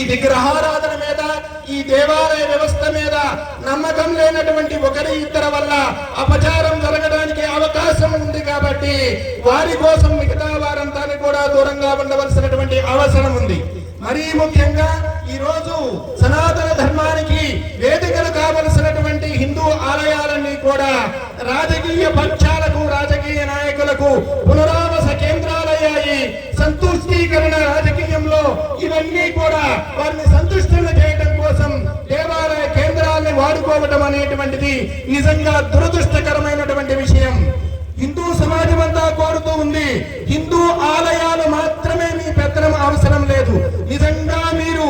ఈ విగ్రహారాధన మీద, ఈ దేవాలయ వ్యవస్థ మీద నమ్మకం లేనటువంటి ఒకరి ఇద్దరి వల్ల అపచారం జరగడానికి అవకాశం ఉంది కాబట్టి వారి కోసం మిగతా వారంతా కూడా దూరంగా ఉండవలసినటువంటి అవసరం ఉంది. మరీ ముఖ్యంగా ఈ రోజు సనాతన ధర్మానికి వేదికలు కావలసినటువంటి హిందూ ఆలయాలన్నీ కూడా రాజకీయ పక్షాలకు, రాజకీయ నాయకులకు పునరావాస కేంద్రాలయ్యాయి. సంతుష్టీకరణ రాజకీయంలో ఇవన్నీ కూడా వారిని సంతుష్టులు చేయడం కోసం దేవాలయ కేంద్రాలను వాడుకోవడం అనేటువంటిది నిజంగా దురదృష్టకరమైనటువంటి విషయం. హిందూ సమాజం అంతా కోరుతూ ఉంది, హిందూ ఆలయాలు మాత్రమే మీ పెత్తనం అవసరం లేదు. నిజంగా మీరు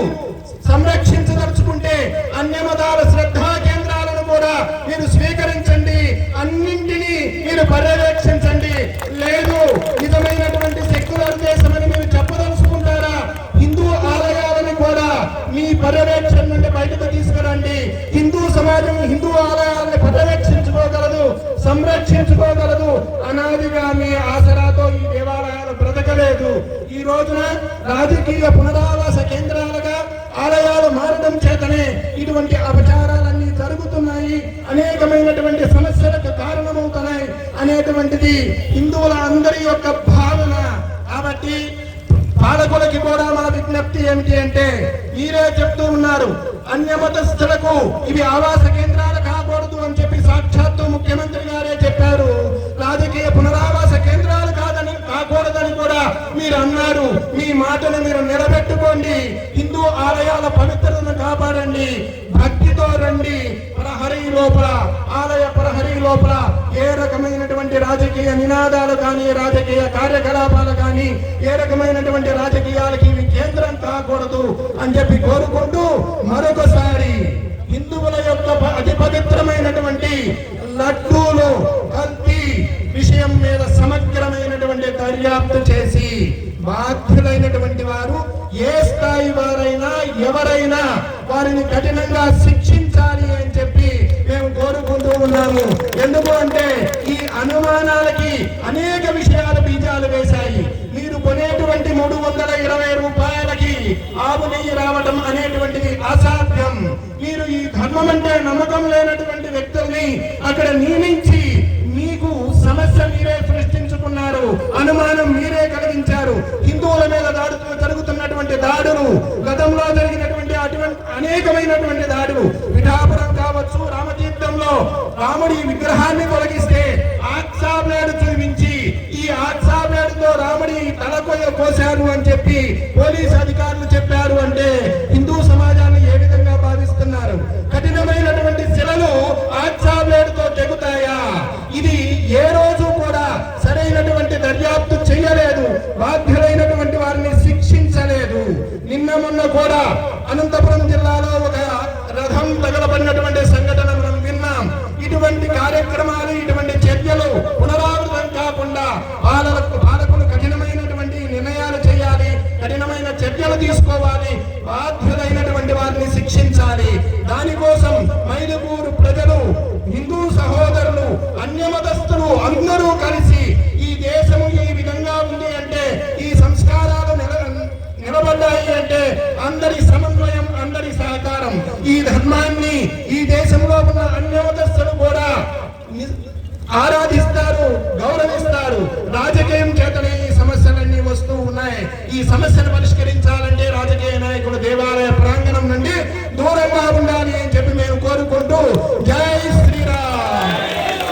సంరక్షించదలుచుకుంటే అన్యమతాల శ్రద్ధా కేంద్రాలను కూడా మీరు స్వీకరించండి, అన్నింటినీ మీరు పర్యవేక్షించండి. లేదు నిజమైనటువంటి సెక్యులర్ దేశమని మీరు చెప్పదలుచుకుంటారా, హిందూ ఆలయాలను కూడా మీ పర్యవేక్షణ నుండి బయటకు తీసుకురండి. హిందూ సమాజం హిందూ ఆలయాలను పర్యవేక్షించుకోగలదు, సంరక్షించుకోగలదు. అనాదిగా మీ ఆసరాతో ఈ దేవాలయాలు బ్రతకలేదు. ఈ రోజున రాజకీయ పునరావాస కేంద్రాలుగా ఆలయాలు మారడం చేతనే ఇటువంటి అపచారాలన్నీ జరుగుతున్నాయి, అనేకమైనటువంటి సమస్యలకు కారణమవుతున్నాయి అనేటువంటిది హిందువుల అందరి యొక్క భావన. కాబట్టి పాలకులకి కూడా మన విజ్ఞప్తి ఏమిటి అంటే, మీరే చెప్తూ ఉన్నారు అన్యమతస్థులకు ఇవి ఆవాస కేంద్రాలు కాకూడదు అని చెప్పి సాక్షాత్తు ముఖ్యమంత్రి గారే చెప్పారు. రాజకీయ పునరావాస కేంద్రాలు కాకూడదని కూడా మీరు అన్నారు. మీ మాటను మీరు నిలబెట్టుకోండి, హిందూ ఆలయాల పవిత్రతను కాపాడండి, భక్తితో రండి. ప్రహరీ లోపల, ఆలయ ప్రహరీ లోపల ఏ రకమైనటువంటి రాజకీయ నినాదాలు కానీ, రాజకీయ కార్యకలాపాలు కానీ, ఏ రకమైనటువంటి రాజకీయాలకి ఇవి కేంద్రం కాకూడదు అని చెప్పి కోరుకుంటూ మరొకసారి హిందువుల యొక్క అతి పవిత్రమైనటువంటి లడ్డూలు కల్తీ విషయం మీద సమగ్రమైనటువంటి దర్యాప్తు చేసి బాధ్యులైనటువంటి వారు ఏ స్థాయి వారైనా ఎవరైనా వారిని కఠినంగా శిక్షించాలి అని చెప్పి మేము కోరుకుంటూ ఉన్నాము. ఎందుకు అంటే ఈ అనుమానాలకి అనేక విషయాలు బీజాలు వేశాయి. మీరు కొనేటువంటి 320 రూపాయలకి ఆవు నెయ్యి రావటం అనేటువంటిది అసాధ్యం. మీరు ఈ ధర్మం అంటే నమ్మకం లేనటువంటి వ్యక్తుల్ని అక్కడ నియమించి మీకు సమస్య మీరే సృష్టించుకున్నారు, అనుమానం మీరే కలిగించారు. హిందువుల మీద జరుగుతున్నటువంటి దాడులు, గతంలో జరిగినటువంటి అటువంటి అనేకమైనటువంటి దాడులు, పిఠాపురం కావచ్చు, రామతీర్థంలో రాముడి విగ్రహాన్ని తొలగిస్తే ఆక్సాబ్లేడు చూపించి ఈ ఆక్సాబ్లేడుతో రాముడి తలకొయ్య కోశారు అని చెప్పి పోలీసు అధికారులు చెప్పారు అంటే హిందూ సమాజాన్ని ఏ విధంగా భావిస్తున్నారు? కఠినమైనటువంటి శిలలు ఆక్సాబ్లేడుతో తెగుతాయా? ఇది ఏ రోజు కూడా సరైనటువంటి దర్యాప్తు చేయలేదు, బాధ్యులైనటువంటి వారిని శిక్షించలేదు. నిన్న మొన్న కూడా అనంతపురం జిల్లాలో ఒక రథం తగలబడినటువంటి సంఘటన మనం విన్నాం. ఇటువంటి కార్యక్రమాలు, ఇటువంటి చర్యలు పునరావృతం కాకుండా పాలకులు కఠినమైనటువంటి నిర్ణయాలు చేయాలి, కఠినమైన చర్యలు తీసుకోవాలి, బాధ్యులైనటువంటి వారిని శిక్షించాలి. దానికోసం మైదుకూరు ప్రజలు, హిందూ సహోదరులు, అన్యమతస్థులు అందరూ కలిసి ఈ దేశము ఈ విధంగా ఉంది అంటే, ఈ సంస్కారాలు నిలబడ్డాయి అంటే అందరి సమన్వయం, అందరి సహకారం. ఈ ధర్మాన్ని ఈ దేశంలో ఉన్న అన్యమతస్థులు కూడా ఆరాధిస్తారు, గౌరవిస్తారు. రాజకీయం చేతనే ఈ సమస్యలన్నీ వస్తూ ఉన్నాయి. ఈ సమస్యను